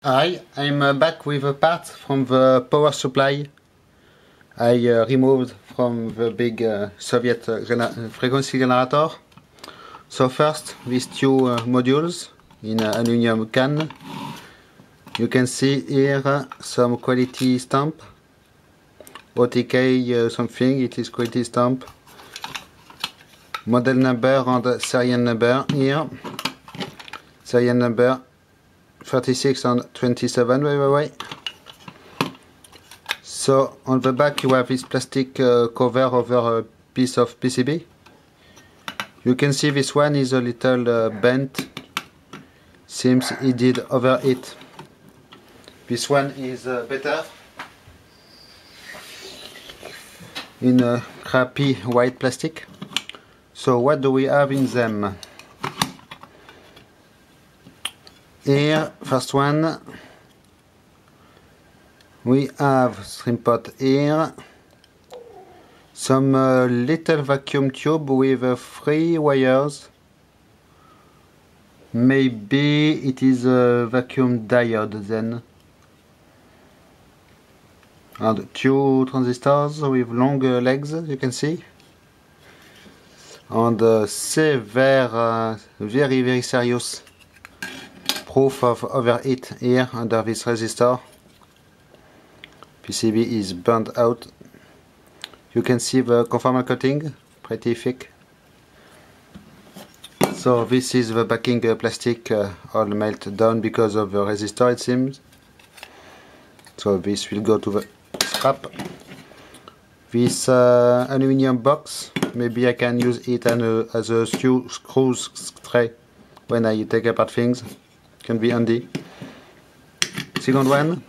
Hi, I'm back with a part from the power supply I removed from the big Soviet frequency generator. So first, these two modules in an aluminum can. You can see here some quality stamp. OTK something, it is quality stamp. Model number and serial number here. Serial number 36 and 27 by the way. So on the back you have this plastic cover over a piece of PCB. You can see this one is a little bent. Seems it did overheat. This one is better. In a crappy white plastic. So what do we have in them? Here, first one, we have stream pot here, some little vacuum tube with 3 wires. Maybe it is a vacuum diode then. And 2 transistors with long legs, you can see. And severe, very serious proof of overheat here under this resistor. PCB is burned out. You can see the conformal coating, pretty thick. So this is the backing plastic all melted down because of the resistor, it seems. So this will go to the scrap. This aluminium box, maybe I can use it as a screw tray when I take apart things. Can be handy. Second one,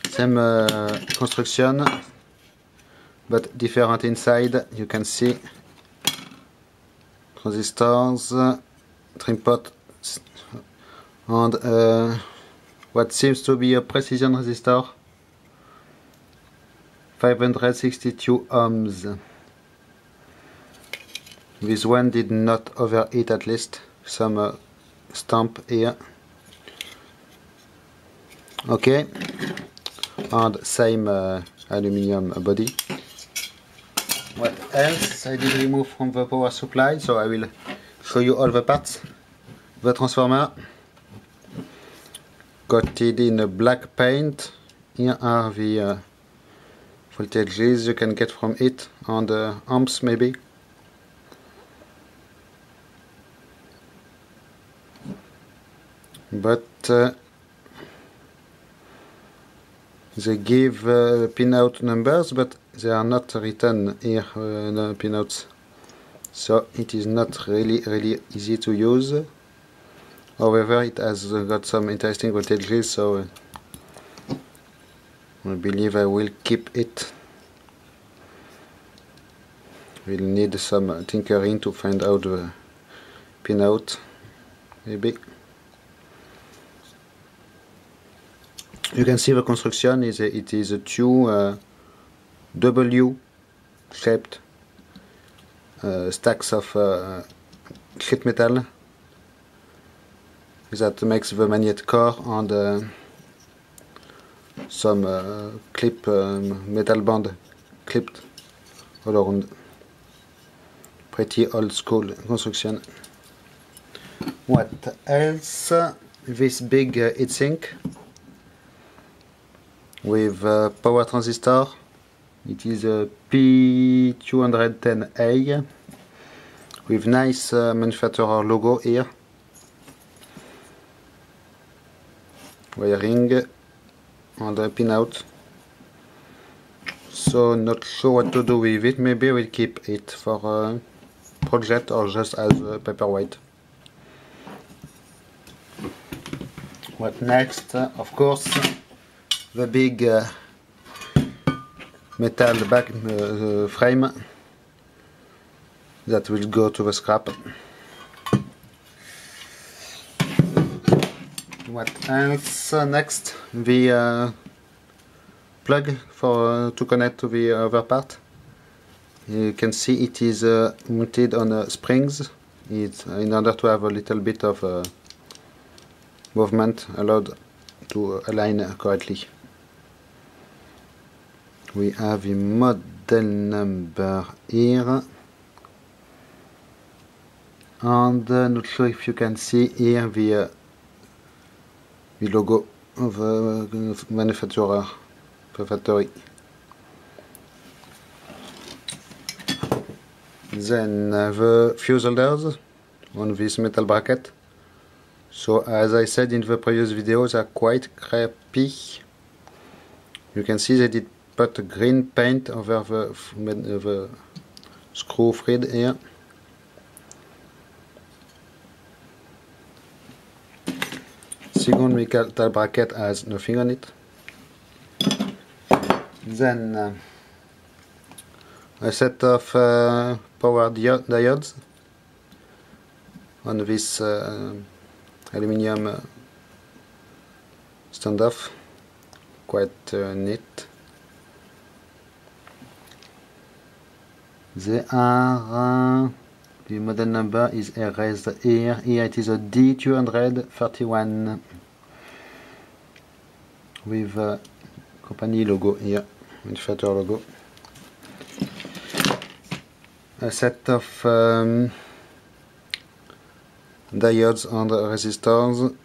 same construction but different inside. You can see transistors, trim pot, and what seems to be a precision resistor, 562 ohms. This one did not overheat, at least. Some stamp here. Okay, and same aluminium body. What else I did remove from the power supply, so I will show you all the parts. The transformer coated in a black paint. Here are the voltages you can get from it, and amps maybe. But they give pinout numbers, but they are not written here, the pinouts. So it is not really easy to use. However, it has got some interesting voltages, so I believe I will keep it. We'll need some tinkering to find out the pinout, maybe. You can see the construction is it is a two W shaped stacks of sheet metal that makes the magnet core, and some clip metal band clipped all around. Pretty old school construction. What else? This big heatsink with power transistor. It is a P210A with nice manufacturer logo here. Wiring and a pinout. So not sure what to do with it. Maybe we'll keep it for a project or just as a paperweight. What next? Of course, the big metal back frame that will go to the scrap. What else? Next, the plug for to connect to the other part. You can see it is mounted on springs. It's in order to have a little bit of movement allowed to align correctly. We have the model number here, and not sure if you can see here the logo of the manufacturer, the factory. Then the fuse holders on this metal bracket. So as I said in the previous video, they are quite crappy. You can see they did put green paint over the screw thread here. Second metal bracket has nothing on it. Then a set of power diodes on this aluminium standoff, quite neat. They are the model number is erased here. Here it is a D231 with a company logo here, manufacturer logo. A set of diodes and resistors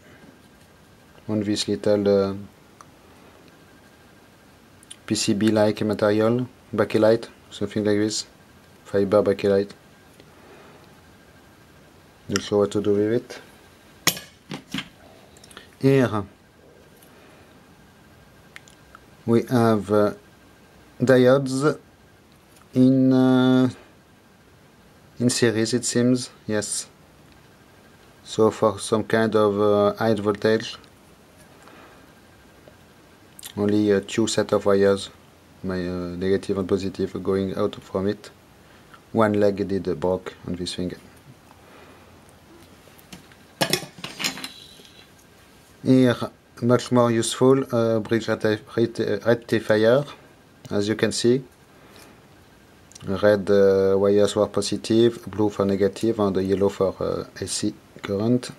on this little PCB-like material, bakelite, something like this, fiber bakelite. Not sure what to do with it. Here we have diodes in series, it seems, yes. So for some kind of high voltage, only 2 set of wires, my negative and positive, going out from it. One leg did broke on this thing. Here, much more useful bridge rectifier, as you can see. Red wires for positive, blue for negative, and yellow for AC current.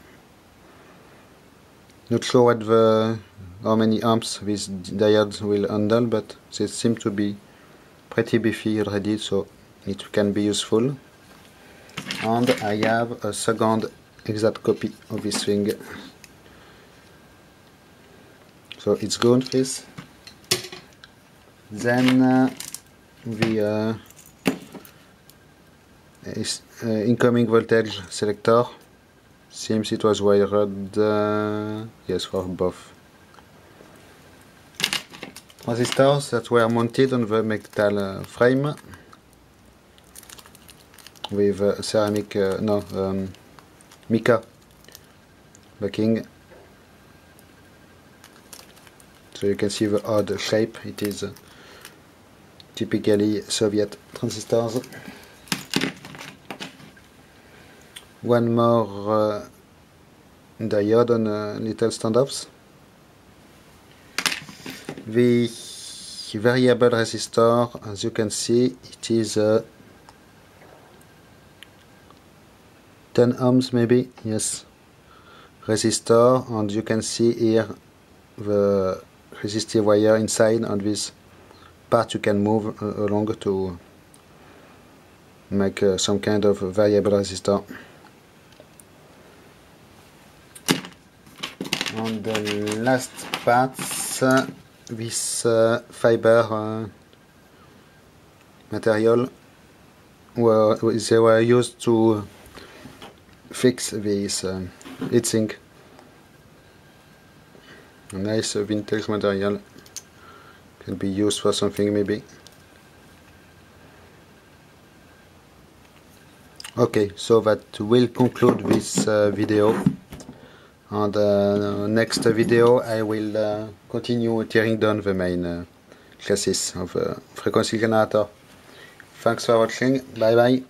Not sure what how many amps these diodes will handle, but they seem to be pretty beefy already, so it can be useful. And I have a second exact copy of this thing. So it's good, this. Then the incoming voltage selector. Seems it was wired, yes, for both. Transistors that were mounted on the metal frame with ceramic, mica backing. So you can see the odd shape. It is typically Soviet transistors. One more diode on little standoffs. The variable resistor, as you can see, it is 10 ohms maybe, yes, resistor, and you can see here the resistive wire inside, and this part you can move along to make some kind of variable resistor. On the last parts, this fiber material, they were used to fix this heatsink. A nice vintage material, can be used for something maybe. Okay, so that will conclude this video. And next video I will continue tearing down the main chassis of frequency generator. Thanks for watching, bye bye.